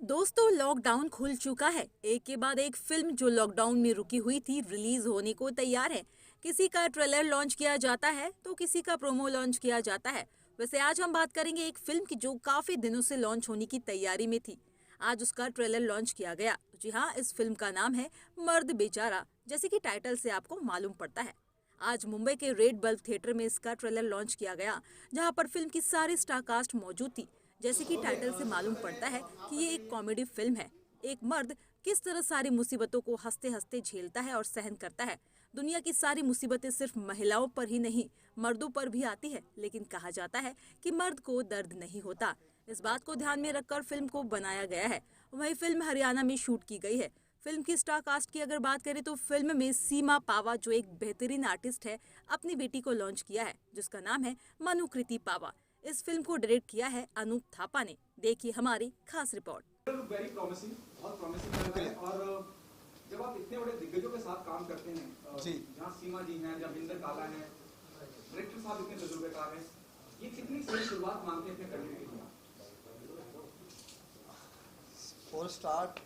दोस्तों, लॉकडाउन खुल चुका है। एक के बाद एक फिल्म जो लॉकडाउन में रुकी हुई थी रिलीज होने को तैयार है। किसी का ट्रेलर लॉन्च किया जाता है तो किसी का प्रोमो लॉन्च किया जाता है। वैसे आज हम बात करेंगे एक फिल्म की जो काफी दिनों से लॉन्च होने की तैयारी में थी। आज उसका ट्रेलर लॉन्च किया गया। जी हाँ, इस फिल्म का नाम है मर्द बेचारा। जैसे कि टाइटल से आपको मालूम पड़ता है, आज मुंबई के रेड बल्ब थिएटर में इसका ट्रेलर लॉन्च किया गया, जहां पर फिल्म की सारी स्टार कास्ट मौजूद थी। जैसे कि टाइटल से मालूम पड़ता है कि ये एक कॉमेडी फिल्म है। एक मर्द किस तरह सारी मुसीबतों को हंसते हंसते झेलता है और सहन करता है। दुनिया की सारी मुसीबतें सिर्फ महिलाओं पर ही नहीं, मर्दों पर भी आती है, लेकिन कहा जाता है कि मर्द को दर्द नहीं होता। इस बात को ध्यान में रखकर फिल्म को बनाया गया है। वही फिल्म हरियाणा में शूट की गई है। फिल्म की स्टार कास्ट की अगर बात करें तो फिल्म में सीमा पावा, जो एक बेहतरीन आर्टिस्ट है, अपनी बेटी को लॉन्च किया है, जिसका नाम है मनुकृति पावा। इस फिल्म को डायरेक्ट किया है अनूप थापा ने। देखिए हमारी खास रिपोर्ट। वेरी प्रॉमिसिंग, बहुत प्रॉमिसिंग लग रहा है। और जब आप इतने बड़े दिग्गजों के साथ काम करते हैं, जी, जहाँ सीमा जी हैं, जहाँ बिंदर काला है, डायरेक्टर साहब इतने तजुर्बेकार हैं, ये कितनी सही शुरुआत मानते हैं अपने करियर की? For a start,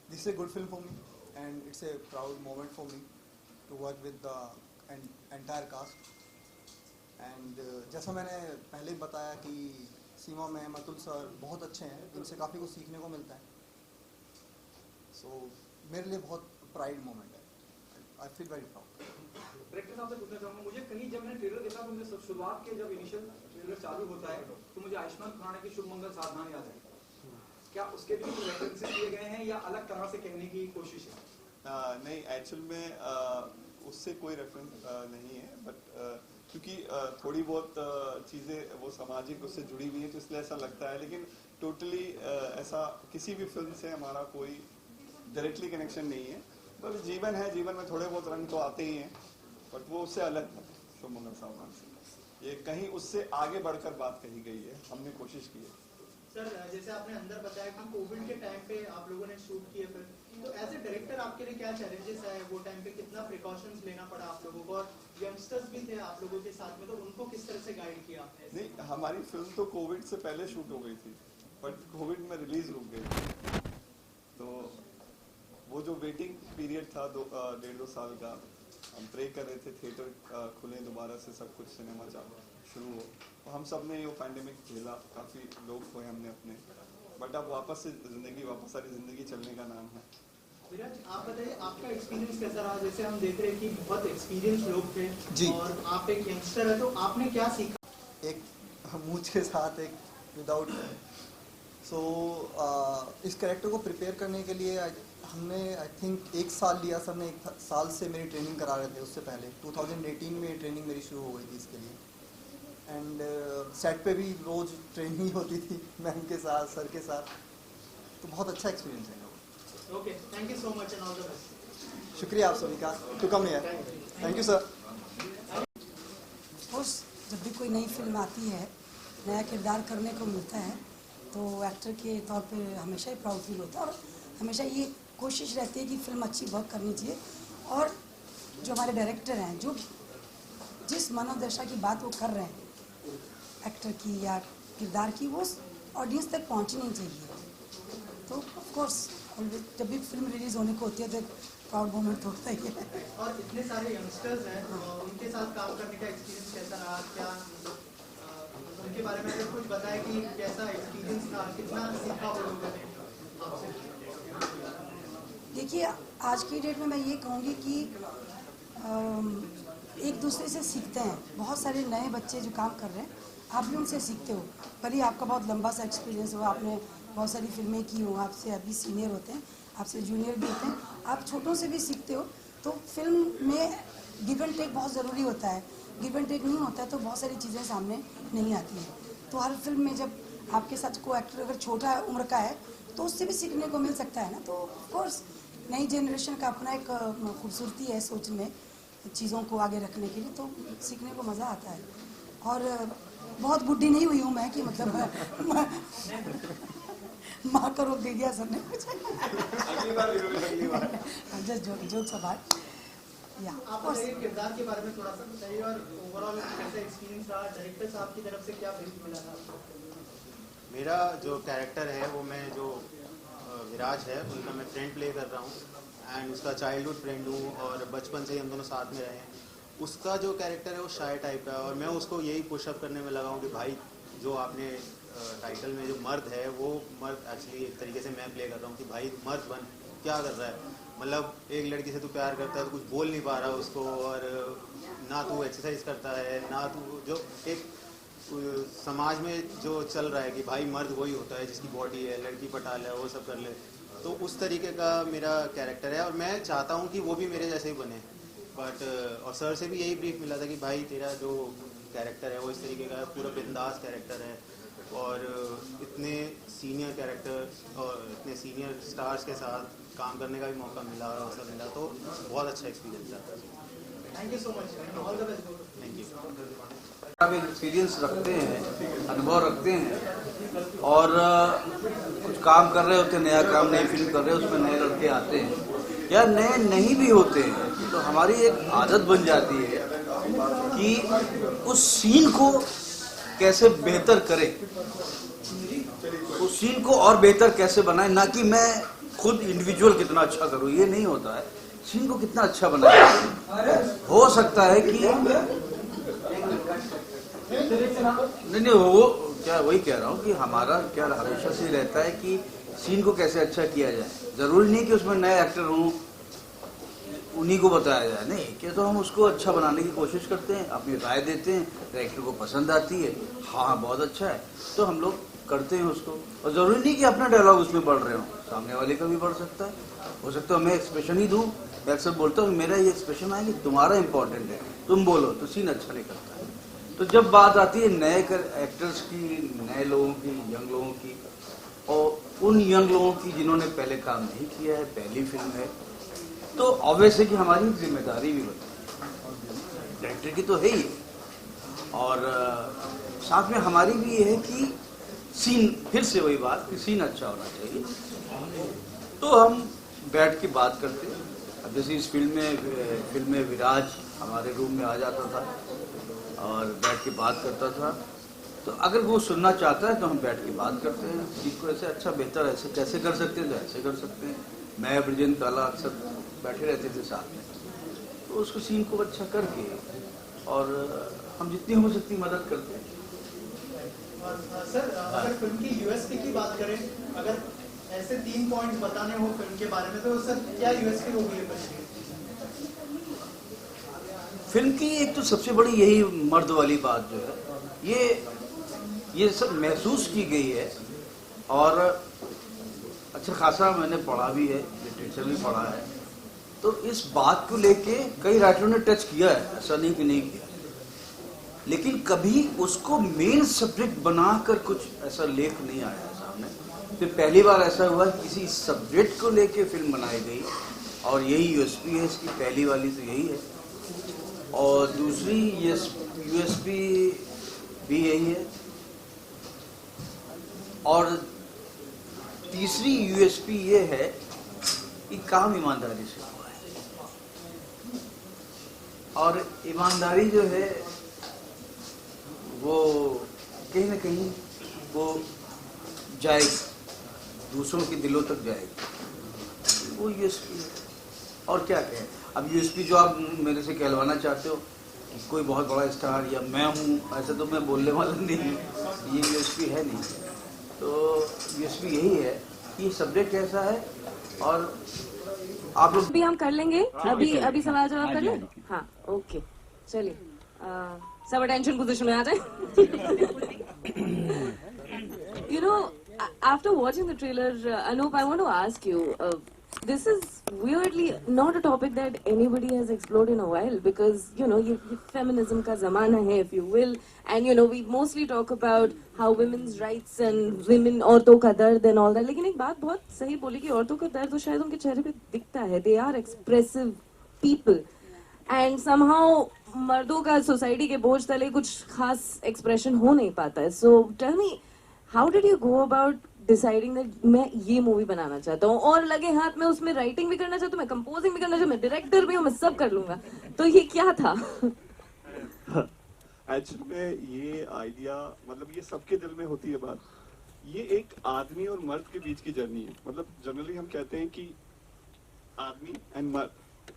this is a good film for me, and it's a proud moment for me to work with the entire cast. And जैसा मैंने पहले बताया कि सीमा में मतुल सर बहुत अच्छे हैं, इनसे काफ़ी कुछ सीखने को मिलता है। So मेरे लिए बहुत प्राइड मोमेंट है। I feel very proud. Director साहब से पूछना चाहूँगा, मुझे कहीं जब मैंने ट्रेलर देखा तो मुझे शुरुआत के जब इनिशियल ट्रेलर चालू होता है तो मुझे आयुष्मान खुराना की शुभ मंगल सावधान याद है। क्या उसके भी कुछ रेफरेंसेस दिए गए हैं या अलग तरह से कहने की कोशिश है? नहीं, एक्चुअल में उससे कोई रेफरेंस नहीं है, बट क्योंकि थोड़ी बहुत चीज़ें वो सामाजिक उससे जुड़ी हुई हैं तो इसलिए ऐसा लगता है, लेकिन टोटली ऐसा किसी भी फिल्म से हमारा कोई डायरेक्टली कनेक्शन नहीं है। बस जीवन है, जीवन में थोड़े बहुत रंग तो आते ही हैं, बट वो उससे अलग है। शुभ मंगल सावधान से ये कहीं उससे आगे बढ़कर बात कही गई है, हमने कोशिश की है। सर, जैसे आपने अंदर बताया कि कोविड के टाइम पे आप लोगों ने शूट किए फिर, तो एज ए डायरेक्टर आपके लिए क्या चैलेंजेस है? वो टाइम पे कितना प्रिकॉशंस लेना पड़ा आप लोगों को? और यंगस्टर्स भी थे आप लोगों के साथ में, तो उनको किस तरह से गाइड किया आपने? नहीं, हमारी फिल्म तो कोविड से पहले शूट हो गई थी, बट कोविड में रिलीज रुक गई थी। तो वो जो वेटिंग पीरियड था 1.5-2 साल का, हम प्रे कर रहे थे थिएटर खुले दोबारा से, सब कुछ सिनेमा शुरू हो। तो हम सब ने ये पैंडेमिक झेला, काफ़ी लोग खोए हमने अपने, बट अब वापस से जिंदगी, वापस सारी जिंदगी चलने का नाम है। विराज, आप बताइए आपका एक्सपीरियंस कैसा रहा? जैसे हम देख रहे हैं कि बहुत एक्सपीरियंस लोग थे जी, और आप एक यंगस्टर है, तो आपने क्या सीखा? एक मूंछ के साथ एक विदाउट। सो इस कैरेक्टर को प्रिपेयर करने के लिए हमने आई थिंक 1 साल लिया। सर ने 1 साल से मेरी ट्रेनिंग करा रहे थे। उससे पहले 2018 में ट्रेनिंग मेरी शुरू हो गई थी इसके लिए। एंड सेट पे भी रोज़ ट्रेनिंग होती थी मैम के साथ, सर के साथ। तो बहुत अच्छा एक्सपीरियंस है। Okay, thank you so much and all the best. शुक्रिया आप सभी का to come here. Thank you sir. जब भी कोई नई फिल्म आती है, नया किरदार करने को मिलता है, तो एक्टर के तौर पे हमेशा ही प्राउड फील होता है और हमेशा ये कोशिश रहती है कि फिल्म अच्छी वर्क करनी चाहिए। और जो हमारे डायरेक्टर हैं, जो जिस मनोदशा की बात वो कर रहे हैं एक्टर की या किरदार की, वो ऑडियंस तक पहुंचनी चाहिए। तो ऑफ कोर्स जब भी फिल्म रिलीज़ होने को होती है तो एक प्राउड मोमेंट होता ही है। और इतने सारे यंगस्टर्स हैं, उनके साथ काम करने का एक्सपीरियंस कैसा रहा? क्या उनके बारे में अगर कुछ बताया कि कैसा एक्सपीरियंस था, कितना सीखा वो लोगों ने आपसे? देखिए, आज की डेट में मैं ये कहूँगी कि एक दूसरे से सीखते हैं। बहुत सारे नए बच्चे जो काम कर रहे हैं, आप भी उनसे सीखते हो। भले आपका बहुत लंबा सा एक्सपीरियंस हो, आपने बहुत सारी फिल्में की हो, आपसे अभी सीनियर होते हैं, आपसे जूनियर भी होते हैं, आप छोटों से भी सीखते हो। तो फिल्म में गिव एंड टेक बहुत ज़रूरी होता है। गिव एंड टेक नहीं होता है तो बहुत सारी चीज़ें सामने नहीं आती हैं। तो हर फिल्म में जब आपके साथ को एक्टर अगर छोटा उम्र का है तो उससे भी सीखने को मिल सकता है ना। तो ऑफकोर्स नई जनरेशन का अपना एक खूबसूरती है सोच में चीज़ों को आगे रखने के लिए, तो सीखने को मज़ा आता है। और बहुत बुढ़ी नहीं हुई हूँ मैं कि मतलब माँ का रोक दे दिया सर ने कुछ। जस्ट जोक सवाल। आप बताइए किरदार के बारे में थोड़ा सा बताइए और ओवरऑल कैसा एक्सपीरियंस रहा? डायरेक्टर साहब की तरफ से क्या ब्रीफ मिला था आपको? मेरा जो कैरेक्टर है वो मैं जो विराज है उनका मैं फ्रेंड प्ले कर रहा हूँ एंड उसका चाइल्डहुड फ्रेंड हूँ और बचपन से ही हम दोनों साथ में रहे हैं। उसका जो कैरेक्टर है वो शाय टाइप का है और मैं उसको यही पुशअप करने में लगा हूँ कि भाई जो आपने टाइटल में जो मर्द है वो मर्द एक्चुअली एक तरीके से मैं प्ले कर रहा हूँ कि भाई मर्द बन, क्या कर रहा है, मतलब एक लड़की से तू प्यार करता है तो कुछ बोल नहीं पा रहा उसको, और ना तू एक्सरसाइज करता है ना तू जो एक समाज में जो चल रहा है कि भाई मर्द वही होता है जिसकी बॉडी है, लड़की पटा ले वो सब कर ले, तो उस तरीके का मेरा कैरेक्टर है और मैं चाहता हूँ कि वो भी मेरे जैसे ही बने। बट और सर से भी यही ब्रीफ मिला था कि भाई तेरा जो कैरेक्टर है वो इस तरीके का पूरा बिंदास कैरेक्टर है और इतने सीनियर कैरेक्टर और इतने सीनियर स्टार्स के साथ काम करने का भी मौका मिला और अवसर मिला, तो बहुत अच्छा एक्सपीरियंस था। Thank you so much, all the best. Thank you. आप एक्सपीरियंस रखते हैं, अनुभव रखते हैं और कुछ काम कर रहे होते हैं, नया काम नई फिल्म कर रहे हैं, उसमें नए लड़के आते हैं या नए नहीं भी होते हैं, तो हमारी एक आदत बन जाती है कि उस सीन को कैसे बेहतर करें, उस सीन को और बेहतर कैसे बनाए, ना कि मैं खुद इंडिविजुअल कितना अच्छा करूं, ये नहीं होता है। सीन को कितना अच्छा बनाए, हो सकता है कि नहीं वो क्या वही कह रहा हूँ कि हमारा क्या हमेशा से रहता है कि सीन को कैसे अच्छा किया जाए। जरूरी नहीं कि उसमें नए एक्टर हों उन्हीं को बताया जाए, नहीं कि तो हम उसको अच्छा बनाने की कोशिश करते हैं, अपनी राय देते हैं, डायरेक्टर को पसंद आती है, हाँ बहुत अच्छा है तो हम लोग करते हैं उसको। और जरूरी नहीं कि अपना डायलॉग उसमें बढ़ रहे हो, सामने वाले का भी बढ़ सकता है, हो सकता है मैं एक्सप्रेशन ही दूँ, मैं अक्सर बोलता हूँ मेरा ये एक्सप्रेशन है कि तुम्हारा इंपॉर्टेंट है, तुम बोलो तो सीन अच्छा नहीं करता है। तो जब बात आती है नए एक्टर्स की, नए लोगों की, यंग लोगों की, और उन यंग लोगों की जिन्होंने पहले काम नहीं किया है, पहली फिल्म है, तो ऑब्वियस है कि हमारी जिम्मेदारी भी बनती है, डायरेक्टर की तो है ही, और साथ में हमारी भी ये है कि सीन, फिर से वही बात कि सीन अच्छा होना चाहिए। तो हम बैठ के बात करते हैं। अब जैसे इस फिल्म में विराज हमारे रूम में आ जाता था और बैठ के बात करता था, तो अगर वो सुनना चाहता है तो हम बैठ के बात करते हैं, सीन को ऐसे अच्छा बेहतर ऐसे कैसे कर सकते हैं तो ऐसे कर सकते हैं। मैं ब्रिजेंद्र काला अक्सर बैठे रहते थे साथ में, तो उसको सीन को अच्छा करके और हम जितनी हो सकती मदद करते हैं। सर अगर फिल्म की यूएसपी की बात करें, अगर ऐसे 3 पॉइंट्स बताने हो फिल्म के बारे में तो सर क्या यूएसपी होगी ये फिल्म की? फिल्म की एक तो सबसे बड़ी यही मर्द वाली बात जो है, ये सब महसूस की गई है और अच्छा खासा मैंने पढ़ा भी है, लिटरेचर भी पढ़ा है, तो इस बात को लेके कई राइटरों ने टच किया है, ऐसा नहीं कि नहीं किया, लेकिन कभी उसको मेन सब्जेक्ट बनाकर कुछ ऐसा लेख नहीं आया है सामने। फिर पहली बार ऐसा हुआ कि किसी सब्जेक्ट को लेके फिल्म बनाई गई और यही यूएसपी है इसकी, पहली वाली तो यही है, और दूसरी यूएसपी भी यही है, और तीसरी यूएसपी ये है कि काम ईमानदारी से हुआ है, और ईमानदारी जो है वो कहीं ना कहीं वो जाएगी, दूसरों के दिलों तक जाएगी, वो यूएसपी है। और क्या कहें, अब यूएसपी जो आप मेरे से कहलवाना चाहते हो कि कोई बहुत बड़ा स्टार या मैं हूँ, ऐसे तो मैं बोलने वाला नहीं हूँ, ये यूएसपी है नहीं। तो यूएसपी यही है कि सब्जेक्ट ऐसा है और आप लोग अभी हम कर लेंगे, अभी सवाल जवाब कर लें। हाँ ओके, चलिए सब अटेंशन पोजीशन में आ जाए। You know, after watching the trailer, Anup, I want to ask you, this is weirdly not a topic that anybody has explored in a while, because you know, ये feminism का ज़माना है, if you will, and you know, we mostly talk about how women's rights and women, औरतों का दर्द and all that. लेकिन एक बात बहुत सही बोली कि औरतों का दर्द तो शायद उनके चेहरे पे दिखता है, they are expressive people, and somehow मर्दों का सोसाइटी के बोझ तले कुछ खास एक्सप्रेशन हो नहीं पाता है। So tell me, how did you go about deciding that मैं ये मूवी बनाना चाहता हूँ और लगे हाथ में उसमें राइटिंग भी करना चाहता हूँ, मैं कंपोजिंग भी करना चाहता हूँ, मैं डायरेक्टर भी हूँ, मैं सब कर लूंगा, तो ये क्या था? एक्चुअली में ये आइडिया, मतलब ये सबके दिल में होती है बात ये एक आदमी और मर्द के बीच की जर्नी है। मतलब जनरली हम कहते हैं कि आदमी एंड मर्द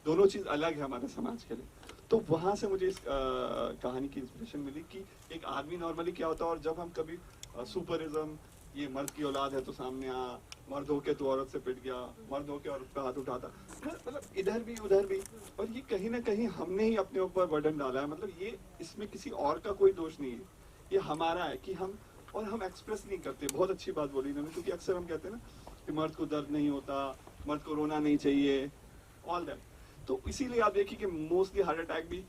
दोनों चीज अलग है हमारे समाज के लिए। तो वहां से मुझे इस कहानी की इंस्पिरेशन मिली कि एक आदमी नॉर्मली क्या होता है, और जब हम कभी सुपरिज्म, ये मर्द की औलाद है तो सामने आ, मर्द हो के तो औरत से पिट गया, मर्द हो के औरत पे हाथ उठाता, मतलब इधर भी उधर भी। और ये कहीं ना कहीं हमने ही अपने ऊपर बर्डन डाला है। मतलब ये इसमें किसी और का कोई दोष नहीं है, ये हमारा है कि हम एक्सप्रेस नहीं करते। बहुत अच्छी बात बोली इन्होंने, क्योंकि अक्सर हम कहते हैं ना कि मर्द को दर्द नहीं होता, मर्द को रोना नहीं चाहिए, ऑल दैट। तो इसीलिए आप देखिए कि मोस्टली हार्ट अटैक भी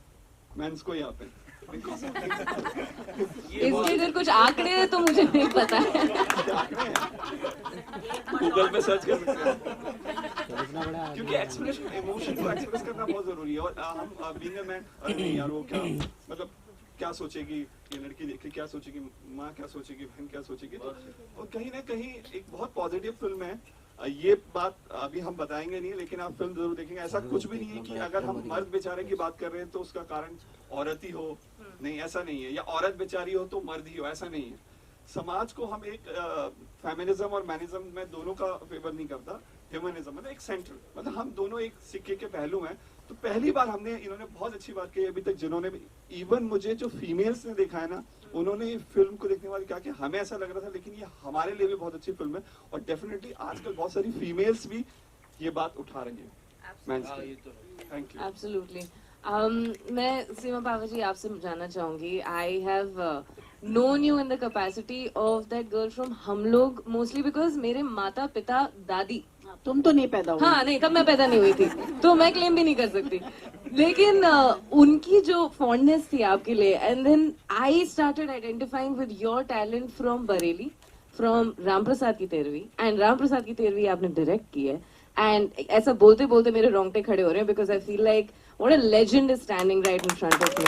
मेंस को ही आते हैं। इसके अगर कुछ आंकड़े हैं तो मुझे नहीं पता है। गूगल पे सर्च कर सकते हैं, क्योंकि एक्सप्रेशन, इमोशन को एक्सप्रेस करना बहुत जरूरी है। और हम बीइंग अ मैन, अरे नहीं यार वो क्या, मतलब क्या सोचेगी ये लड़की देख के, क्या सोचेगी माँ, क्या सोचेगी बहन, क्या सोचेगी। तो और कहीं ना कहीं एक बहुत पॉजिटिव फिल्म है। ये बात अभी हम बताएंगे नहीं, लेकिन आप फिल्म जरूर देखेंगे। ऐसा कुछ भी नहीं है कि अगर हम मर्द बेचारे की बात कर रहे हैं तो उसका कारण औरत ही हो, नहीं ऐसा नहीं है, या औरत बेचारी हो तो मर्द ही हो, ऐसा नहीं है। समाज को हम एक फेमिनिज्म और मैनिज्म में दोनों का फेवर नहीं करता। ह्यूमनिज्म मतलब एक सेंटर, मतलब हम दोनों एक सिक्के के पहलू हैं। तो पहली बार हमने, इन्होंने बहुत अच्छी बात कही अभी तक जिन्होंने भी, इवन मुझे जो फीमेल्स ने देखा है ना, उन्होंने फिल्म को देखने वाले कहा कि हमें ऐसा लग रहा था, लेकिन ये हमारे लिए भी बहुत अच्छी फिल्म है। और डेफिनेटली आजकल बहुत सारी फीमेल्स भी ये बात उठा रही है। Thank you. एब्सोल्युटली। मैं सीमा पावर जी आपसे जानना चाहूंगी, I have known you in the capacity of that girl from हम लोग, mostly because मेरे माता पिता दादी, तुम तो नहीं पैदा हुई। हाँ नहीं, कब मैं पैदा नहीं हुई थी तो मैं क्लेम भी नहीं कर सकती, लेकिन उनकी जो फॉन्डनेस थी आपके लिए, and then I started identifying with your talent from Bareilly, from Ram Prasad ki Tehrvi, and Ram Prasad ki तेरवी आपने डायरेक्ट की है। एंड ऐसा बोलते बोलते मेरे रोंगटे खड़े हो रहे हैं, because I feel like what a legend is standing right in front of me.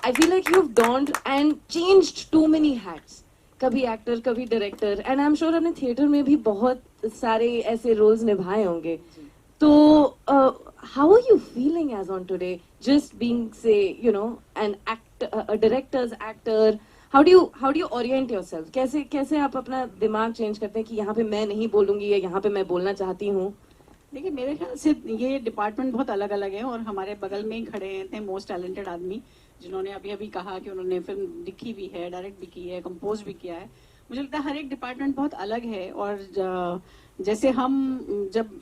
I feel like you've donned and changed too many hats. कभी एक्टर, कभी director, and I am sure आपने थिएटर में भी बहुत सारे ऐसे roles निभाए होंगे। तो how are you feeling as on today, just being say you know an actor, director's actor? How do you orient yourself? कैसे आप अपना दिमाग चेंज करते हैं कि यहाँ पे मैं नहीं बोलूंगी या यहाँ पे मैं बोलना चाहती हूँ? देखिए, मेरे ख्याल से ये डिपार्टमेंट बहुत अलग अलग है, और हमारे बगल में ही खड़े थे मोस्ट टैलेंटेड आदमी, जिन्होंने अभी कहा कि उन्होंने फिल्म लिखी भी है, डायरेक्ट भी की है, कंपोज भी किया है। मुझे लगता है हर एक डिपार्टमेंट बहुत अलग है। और जैसे हम, जब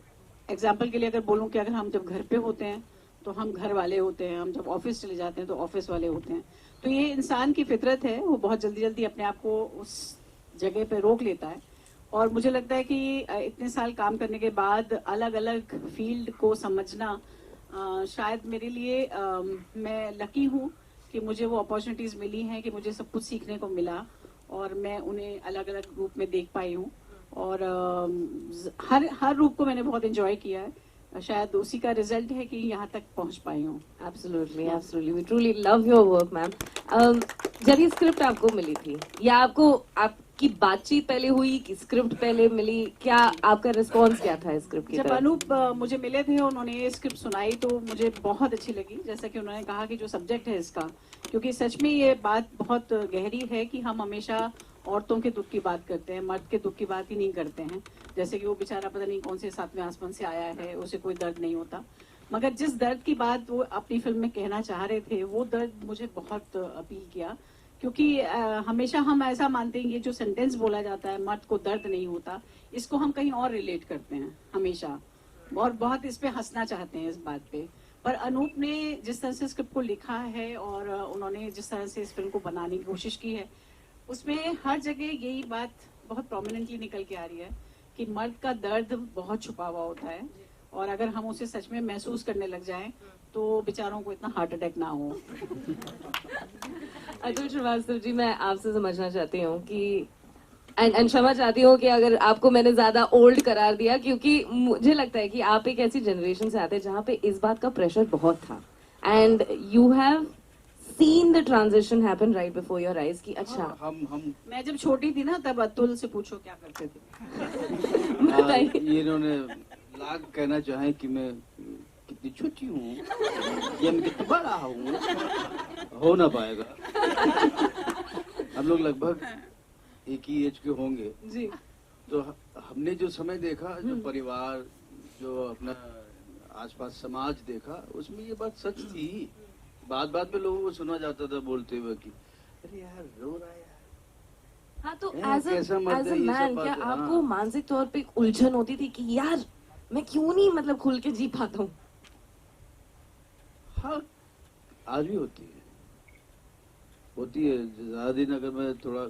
एग्जाम्पल के लिए अगर बोलूँ कि अगर हम जब घर पे होते हैं तो हम घर वाले होते हैं, हम जब ऑफिस चले जाते हैं तो ऑफिस वाले होते हैं। तो ये इंसान की फितरत है, वो बहुत जल्दी जल्दी अपने आप को उस जगह पे रोक लेता है। और मुझे लगता है कि इतने साल काम करने के बाद अलग अलग फील्ड को समझना शायद मेरे लिए, मैं लकी हूँ कि मुझे वो अपॉर्चुनिटीज मिली हैं, कि मुझे सब कुछ सीखने को मिला और मैं उन्हें अलग अलग रूप में देख पाई हूँ। और हर रूप को मैंने बहुत एंजॉय किया है। शायद उसी का रिजल्ट है कि यहाँ तक पहुँच पाई हूँ। Absolutely, absolutely, we truly love your work ma'am. जब ये स्क्रिप्ट आपको मिली थी, या आपकी बातचीत पहले हुई कि स्क्रिप्ट पहले मिली, क्या आपका रिस्पॉन्स क्या था स्क्रिप्ट की जब तरफ? अनूप मुझे मिले थे, उन्होंने ये स्क्रिप्ट सुनाई तो मुझे बहुत अच्छी लगी। जैसा कि उन्होंने कहा कि जो सब्जेक्ट है इसका, क्योंकि सच में ये बात बहुत गहरी है कि हम हमेशा औरतों के दुख की बात करते हैं, मर्द के दुख की बात ही नहीं करते हैं। जैसे कि वो बेचारा पता नहीं कौन से 7वें आसमान से आया है, उसे कोई दर्द नहीं होता, मगर जिस दर्द की बात वो अपनी फिल्म में कहना चाह रहे थे, वो दर्द मुझे बहुत अपील किया। क्योंकि हमेशा हम ऐसा मानते हैं, ये जो सेंटेंस बोला जाता है, मर्द को दर्द नहीं होता, इसको हम कहीं और रिलेट करते हैं हमेशा, और बहुत इस पे हंसना चाहते हैं इस बात पे। पर अनूप ने जिस तरह से स्क्रिप्ट को लिखा है और उन्होंने जिस तरह से इस फिल्म को बनाने की कोशिश की है, उसमें हर जगह यही बात बहुत प्रोमिनेंटली निकल के आ रही है कि मर्द का दर्द बहुत छुपा हुआ होता है, और अगर हम उसे सच में महसूस करने लग जाएं तो बेचारों को इतना हार्ट अटैक ना हो। अतुल श्रीवास्तव जी, मैं आपसे समझना चाहती हूँ कि एंड क्षमा चाहती हूँ कि अगर आपको मैंने ज्यादा ओल्ड करार दिया, क्योंकि मुझे लगता है कि आप एक ऐसी जनरेशन से आते हैं जहाँ पे इस बात का प्रेशर बहुत था, and you have seen the transition happen right before your eyes कि अच्छा हम मैं जब छोटी थी ना, तब अतुल से पूछो क्या करते थे। बताइए। ये इन्होंने लाख कहना चाहे कि मैं कितनी छोटी हूँ या मैं कितना बड़ा हूँ, हो ना पाएगा। हम लोग लगभग एक ही एज के होंगे जी। तो हमने जो समय देखा, जो परिवार, जो अपना आसपास समाज देखा, उसमें ये बात सच थी। बात बात में लोगों को सुना जाता था बोलते हुए कि अरे यार रो रहा है यार। हाँ, तो कैसा एज अ मर्द है ये सब मैन बात, क्या हाँ। आपको मानसिक तौर पे एक उलझन होती थी कि यार मैं क्यों नहीं मतलब खुल के जी पाता हूँ? हाँ, आज भी होती है ज्यादा दिन अगर मैं थोड़ा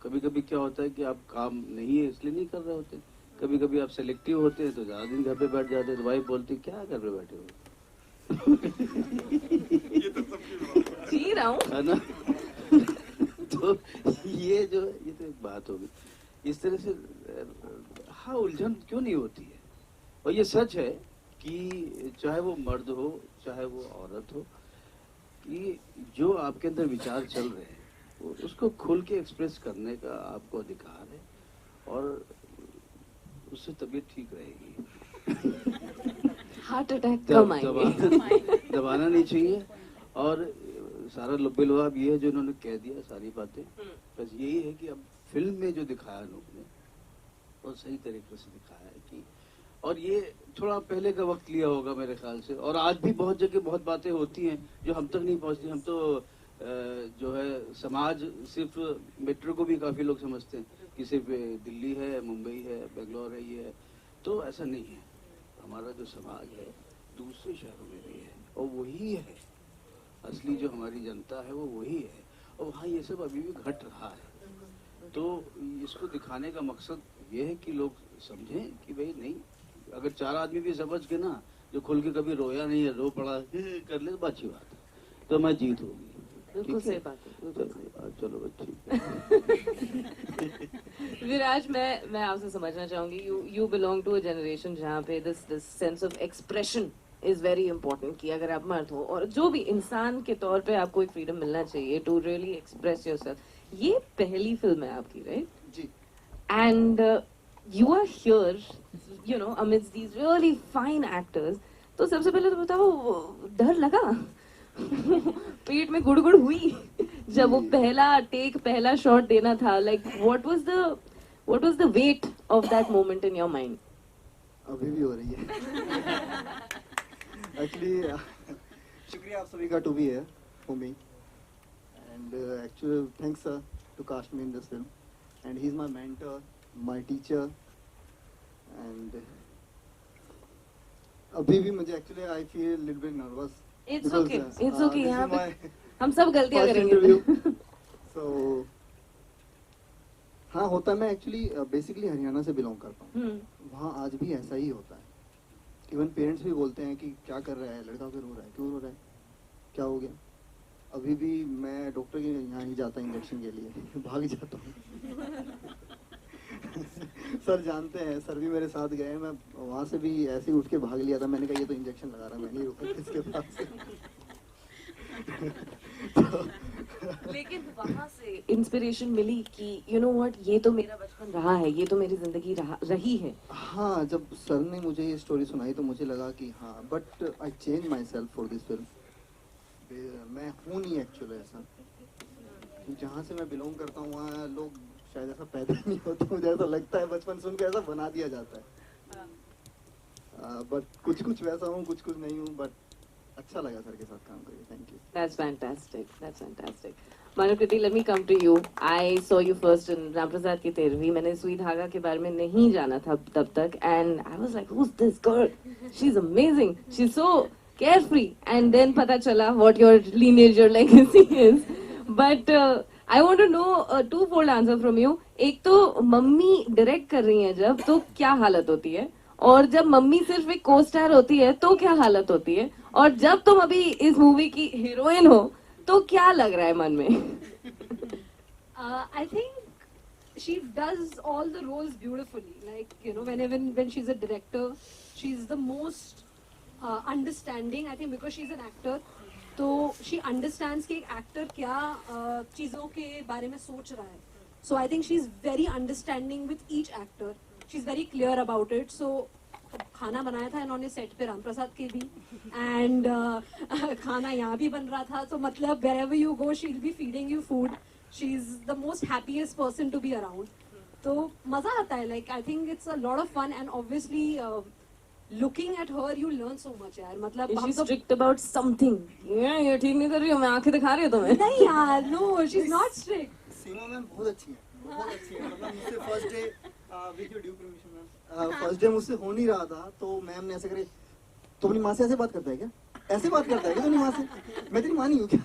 कभी कभी क्या होता है कि आप काम नहीं है इसलिए नहीं कर रहे होते, कभी कभी आप सेलेक्टिव होते हैं तो ज्यादा दिन घर पे बैठ जाते हैं, तो वाइफ बोलती क्या घर पे बैठे हो जी रहा हूँ है ना। तो ये तो एक बात होगी इस तरह से। हाँ, उलझन क्यों नहीं होती है। और ये सच है कि चाहे वो मर्द हो चाहे वो औरत हो, कि जो आपके अंदर विचार चल रहे हैं उसको खुल के एक्सप्रेस करने का आपको अधिकार है, और उससे तबीयत ठीक रहेगी। हार्ट अटैक कम आएंगे। दबाना नहीं चाहिए। और सारा लुब्बे-लुआब ये है जो इन्होंने कह दिया सारी बातें, बस यही है कि अब फिल्म में जो दिखाया लोग ने और सही तरीके से दिखाया है कि, और ये थोड़ा पहले का वक्त लिया होगा मेरे ख्याल से। और आज भी बहुत जगह बहुत बातें होती हैं जो हम तक नहीं पहुंचती। हम तो जो है समाज सिर्फ मेट्रो को भी काफी लोग समझते हैं कि सिर्फ दिल्ली है, मुंबई है, बेंगलोर है, ये है, तो ऐसा नहीं है। हमारा जो समाज है दूसरे शहरों में भी है, और वही है असली जो हमारी जनता है, वो वही है। और वहाँ ये सब अभी भी घट रहा है। तो इसको दिखाने का मकसद ये है कि लोग समझें कि भाई नहीं, अगर 4 आदमी भी समझ के ना, जो खुल के कभी रोया नहीं है, रो पड़ा कर ले तो अच्छी बात है, तो मैं जीत होगी। बिल्कुल सही बात है। चलो बच्ची। विराज, मैं आपसे समझना चाहूंगी, you belong to a generation जहाँ पे this sense of expression is very important, कि अगर आप मर्द हो और जो भी इंसान के तौर पे आपको एक फ्रीडम मिलना चाहिए टू रियली एक्सप्रेस योरसेल्फ। ये पहली फिल्म है आपकी, राइट? जी। And you are here, you know, amidst these really fine actors. तो सबसे पहले तो बताओ, डर लगा? पेट में गुड़गुड़ हुई जब वो पहला शॉट देना था? Like what was the weight of that moment in your mind? अभी भी हो रही है एक्चुअली। शुक्रिया आप सभी का to be here for me, and actually thanks to cast me in this film, and he is my mentor, my teacher, and अभी भी मुझे actually I feel little bit nervous. It's okay, यहाँ पे हम सब गलतियां करेंगे। सो हाँ, होता है। मैं एक्चुअली बेसिकली हरियाणा से बिलोंग करता हूँ। वहाँ आज भी ऐसा ही होता है। इवन पेरेंट्स भी बोलते हैं कि क्या कर रहा है लड़का, क्यों रो रहा है, क्यों रो रहा है, क्या हो गया। अभी भी मैं डॉक्टर के यहाँ ही जाता इंजेक्शन के लिए भाग जाता हूँ। सर जानते हैं, सर भी मेरे साथ गए, मैं वहाँ से भी ऐसे ही उठ के भाग लिया था। मैंने कहा ये तो इंजेक्शन लगा रहा है, मैं नहीं रुका इसके पास। लेकिन वहाँ से इंस्पिरेशन मिली कि यू नो व्हाट, ये तो मेरा बचपन रहा है, ये तो मेरी जिंदगी रही है। हाँ, जब सर ने मुझे ये स्टोरी सुनाई तो मुझे लगा कि हाँ, but I change my self for this film. मैं हूँ नहीं एक्चुअली ऐसा। जहाँ से मैं बिलोंग करता हूँ वहाँ लोग शायद ऐसा पैदा नहीं होता, मुझे ऐसा लगता है। बचपन सुन के ऐसा बना दिया जाता है। बट कुछ वैसा हूँ, कुछ नहीं हूँ, बट अच्छा लगा सर के साथ काम करके। Thank you. That's fantastic. Manukriti, let me come to you. I saw you first in Ramprasad की 13वीं। मैंने सुई धागा के बारे में नहीं जाना था तब तक, and I was like, who's this girl? She's amazing. She's so carefree. And then पता चला what your lineage, your legacy is. But I want to know a two-fold answer from you. एक तो मम्मी डायरेक्ट कर रही हैं जब, तो क्या हालत होती है? और जब मम्मी सिर्फ एक को स्टार होती है तो क्या हालत होती है? और जब तुम अभी इस मूवी की हीरोइन हो तो क्या लग रहा है मन में? I think she does all the roles beautifully. Like, you know, when she's a director, she's the most understanding. I think because she's an actor, तो she understands कि एक actor क्या चीजों के बारे में सोच रहा है. So I think she's very understanding with each actor. She's very clear about it. So खाना बनाया था इन्होंने सेट पे रामप्रसाद के भी, एंड खाना यहाँ भी बन रहा था, तो मतलब wherever you go she'll be feeding you food. She's the most happiest person to be around. तो मजा आता है, like I think it's a lot of fun, and obviously looking at her you learn so much यार. मतलब Is हम she तो strict about something? ये ठीक नहीं कर रही हो, मैं आंखें दिखा रही हूँ तुम्हें. नहीं यार, no she's not strict. Seema ma'am बहुत अच्छी है, बहुत अच्छी है. मतलब मुझसे first day with your due permission ma'am, first day मुझसे हो नहीं रहा था तो मैम ने ऐसे करे, तो अपनी माँ से ऐसे बात करता है क्या, ऐसे बात करता है क्या अपनी माँ से, मैं तेरी माँ नहीं हूँ क्या.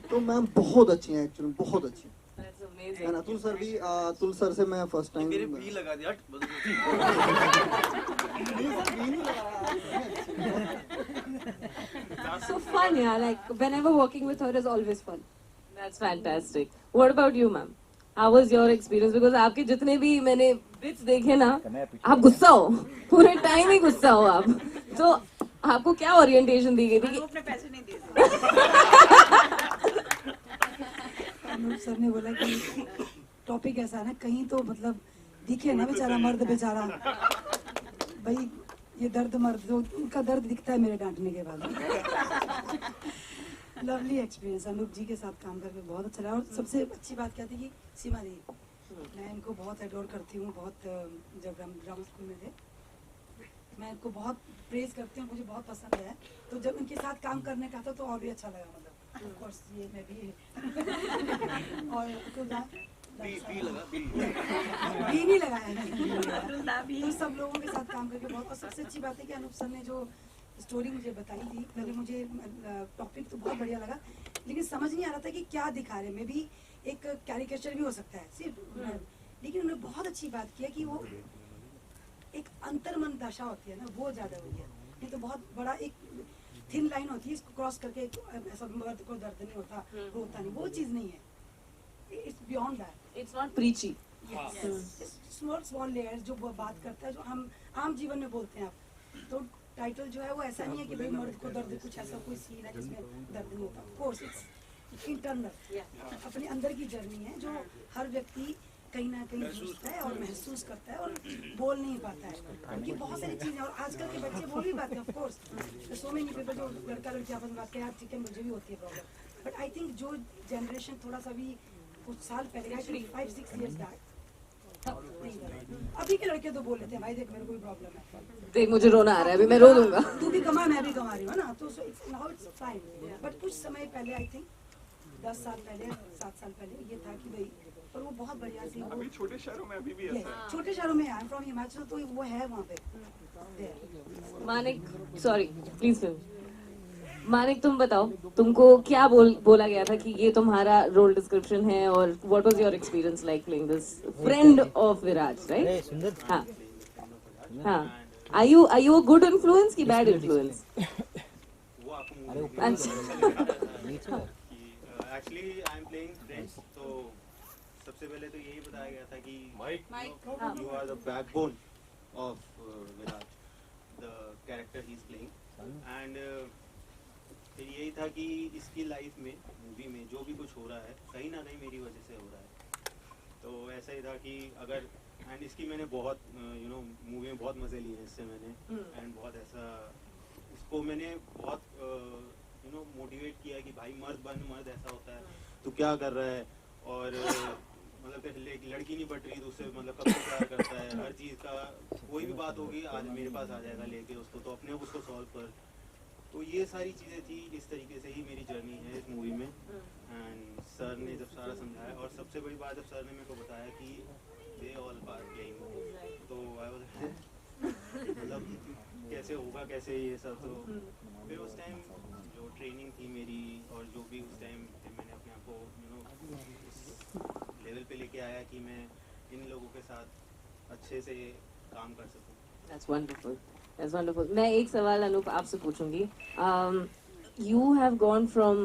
तो मैम बहुत अच्छी है एक्चुअली, बहुत अच्छी है. That's amazing. And Atul sir भी, अतुल सर से मैं फर्स्ट टाइम मेरे बी लगा दिया. So fun yeah, like whenever working with her is always fun. That's fantastic. What about you, ma'am? How was your experience? Because आपके जितने भी मैंने bits देखे ना, आप गुस्सा हो, पूरे टाइम ही गुस्सा हो आप. तो आपको क्या ओरिएंटेशन दी गई थी? अपने पैसे नहीं दिए. अनूप सर ने बोला कि टॉपिक ऐसा है ना, कहीं तो मतलब दिखे ना बेचारा मर्द बेचारा, भाई ये दर्द मर्द, तो उनका दर्द दिखता है मेरे डांटने के बाद. लवली एक्सपीरियंस, अनूप जी के साथ काम करके बहुत अच्छा लगा. और सबसे अच्छी बात क्या थी कि सीमा दी, मैं इनको बहुत एडोर करती हूँ. बहुत जब हम ड्रामा स्कूल में थे मैं इनको बहुत प्रेज करती हूँ, मुझे बहुत पसंद है. तो जब इनके साथ काम करने का था तो और भी अच्छा लगा. मतलब ऑफ कोर्स ये मैं भी और तो भी नहीं लगाया तो सब लोगों के साथ काम करके बहुत. और सबसे अच्छी बात है कि अनूप सर ने जो स्टोरी मुझे बताई थी, पहले मुझे टॉपिक तो बहुत बढ़िया लगा, लेकिन समझ नहीं आ रहा था कि क्या दिखा रहे. में भी एक कैरिकेचर भी हो सकता है सिर्फ, लेकिन उन्होंने बहुत अच्छी बात किया कि वो एक अंतर्मन दशा होती है ना, वो ज्यादा हुई है. ये तो बहुत बड़ा एक थिन लाइन होती है, इसको क्रॉस करके ऐसा मर्द को दर्द नहीं होता, वो होता नहीं, वो चीज नहीं है. It's beyond that. It's not preachy. Small layers जो वो बात करता है, जो हम आम जीवन में बोलते हैं आप. तो टाइटल जो है वो ऐसा नहीं है कि भाई मर्द को दर्द, कुछ ऐसा कोई सीन है जिसमें दर्द नहीं होता. ऑफ कोर्स इट्स इंटरनल, अपने अंदर की जर्नी है जो हर व्यक्ति कहीं ना कहीं सोचता है और महसूस करता है और बोल नहीं पाता है. क्योंकि बहुत सारी चीजें, और आजकल के बच्चे बोल भी पाते हैं. Of course so many people जो लड़का लड़की आपस में बात करें, यार ठीक है मुझे भी होती है प्रॉब्लम, बट आई थिंक जो जनरेशन थोड़ा सा भी कुछ साल पहले, आई थिंक 5-6 years बैक, अभी के लड़के तो बोल लेते हैं भाई देख मेरे कोई प्रॉब्लम है, देख मुझे रोना आ रहा है, अभी मैं रो दूंगा. तू भी कमा मैं भी कमा रही हूँ ना, तो नाउ इट्स फाइन. बट कुछ समय पहले, आई थिंक 10 साल पहले, 7 साल पहले ये था कि भाई, और वो बहुत बढ़िया सी. अभी छोटे शहरों में अभी भी ऐसा है. छोटे शहरों में, आई एम फ्रॉम हिमाचल, तो वो है वहाँ पे. Manik, sorry please film. Manik तुम बताओ, तुमको क्या बोला गया था कि ये तुम्हारा रोल डिस्क्रिप्शन है, और what was your experience like playing this friend of Viraj, right? हाँ हाँ. Are you a good influence की bad influence? वो आपको actually I am playing friends. तो सबसे पहले तो यही बताया गया था कि you are the backbone of Viraj, the character he is playing. And फिर यही था कि इसकी लाइफ में, मूवी में जो भी कुछ हो रहा है कहीं ना कहीं मेरी वजह से हो रहा है. तो ऐसा ही था कि अगर, एंड इसकी मैंने बहुत मूवी में बहुत मज़े लिए इससे मैंने. एंड बहुत ऐसा इसको मैंने बहुत मोटिवेट किया कि भाई मर्द बन, मर्द ऐसा होता है, तू क्या कर रहा है, और मतलब एक लड़की नहीं पट रही तो उससे मतलब कब तक प्यार करता है, हर चीज़ का कोई भी बात होगी आज मेरे पास आ जाएगा लेके उसको, तो अपने आप उसको सॉल्व कर. तो ये सारी चीज़ें थी, इस तरीके से ही मेरी जर्नी है इस मूवी में. एंड सर ने जब सारा समझाया, और सबसे बड़ी बात जब सर ने मेरे को बताया कि दे ऑल आर प्लेइंग, तो आई वाज मतलब कैसे होगा, कैसे ये सब. तो फिर उस टाइम जो ट्रेनिंग थी मेरी, और जो भी उस टाइम मैंने अपने आप को इस लेवल पे लेके आया कि मैं इन लोगों के साथ अच्छे से काम कर सकूं. That's wonderful. That's wonderful. मैं एक सवाल अनूप आपसे पूछूंगी. You have gone from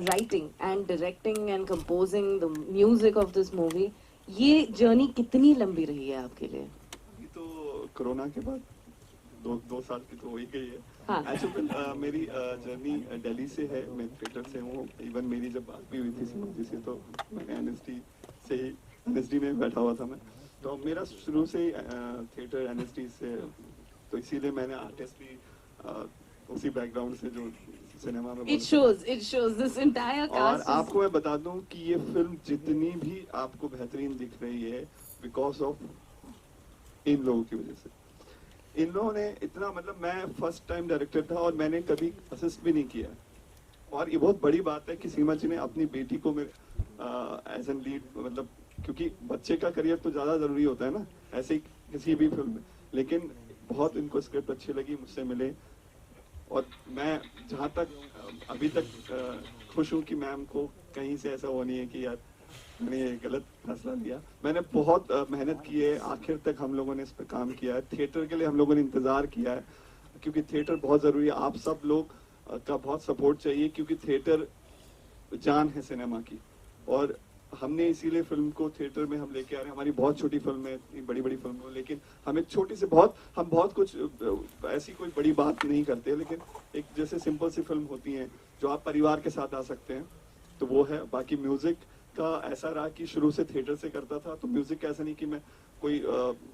writing and directing and composing the music of this movie. ये जर्नी कितनी लंबी रही है आपके लिए? ये तो कोरोना के बाद 2 साल की तो हो ही गई है. हाँ. एक्चुअली मेरी जर्नी दिल्ली से है, मैं थिएटर से हूँ. इवन मेरी जब बात भी हुई थी सिमरन से, तो मैं एनएसडी में बैठा हुआ था मैं. तो मेरा शुरू से ही थिएटर एनएसडी से तो इसीलिए मैंने आर्टिस्टली उसी बैकग्राउंड से जो सिनेमा में It shows this entire और cast. आपको मैं बता दूं कि ये फिल्म जितनी भी आपको बेहतरीन दिख रही है बिकॉज ऑफ इन लोगों की वजह से। इन लोगों ने इतना, मतलब मैं फर्स्ट टाइम डायरेक्टर था और मैंने कभी असिस्ट भी नहीं किया, और ये बहुत बड़ी बात है कि सीमा जी ने अपनी बेटी को मेरे एज एन लीड, मतलब क्योंकि बच्चे का करियर तो ज्यादा जरूरी होता है ना ऐसे ही किसी भी फिल्म में, लेकिन बहुत इनको स्क्रिप्ट अच्छी लगी, मुझसे मिले, और मैं जहाँ तक अभी तक खुश हूँ कि मैम को कहीं से ऐसा हो नहीं है कि यार मैंने ये गलत फैसला लिया। मैंने बहुत मेहनत की है, आखिर तक हम लोगों ने इस पर काम किया है, थिएटर के लिए हम लोगों ने इंतजार किया है, क्योंकि थिएटर बहुत जरूरी है, आप सब लोग का बहुत सपोर्ट चाहिए, क्योंकि थिएटर जान है सिनेमा की, और हमने इसीलिए फिल्म को थिएटर में हम लेके आ रहे हैं। हमारी बहुत छोटी फिल्म है, इतनी बड़ी बड़ी फिल्म हो, लेकिन हमें छोटी से हम बहुत कुछ ऐसी कोई बड़ी बात नहीं करते, लेकिन एक जैसे सिंपल सी फिल्म होती है जो आप परिवार के साथ आ सकते हैं, तो वो है। बाकी म्यूजिक का ऐसा रहा कि शुरू से थिएटर से करता था, तो म्यूजिक ऐसा नहीं कि मैं कोई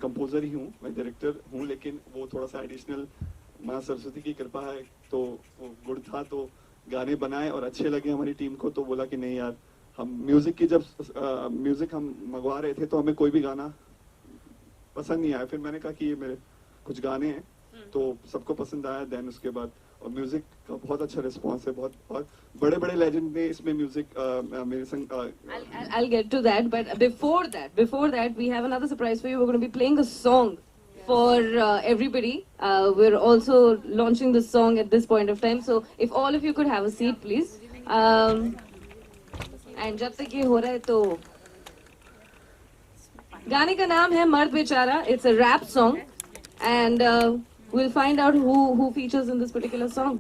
कंपोजर ही हूँ, मैं डायरेक्टर हूँ, लेकिन वो थोड़ा सा एडिशनल माँ सरस्वती की कृपा है, तो वो गुड़ था, तो गाने बनाए और अच्छे लगे हमारी टीम को, तो बोला कि नहीं यार, हम म्यूजिक की जब म्यूजिक हम मंगवा रहे थे तो हमें कोई भी गाना पसंद नहीं आया, फिर मैंने कहा कि ये मेरे कुछ गाने हैं, तो सबको पसंद आया। देन उसके बाद और म्यूजिक का बहुत अच्छा रिस्पांस है, बहुत बड़े बड़े लेजेंड ने इसमें म्यूजिक मेरे संग I'll get to that, but before that, we have another surprise for you. We're going to be playing a song for everybody. We're also launching this song at this point of time, so if all of you could have a seat, please. And जब तक ये हो रहा है तो गाने का नाम है Mard Bechara. It's a rap song and we'll find out who features in this particular song.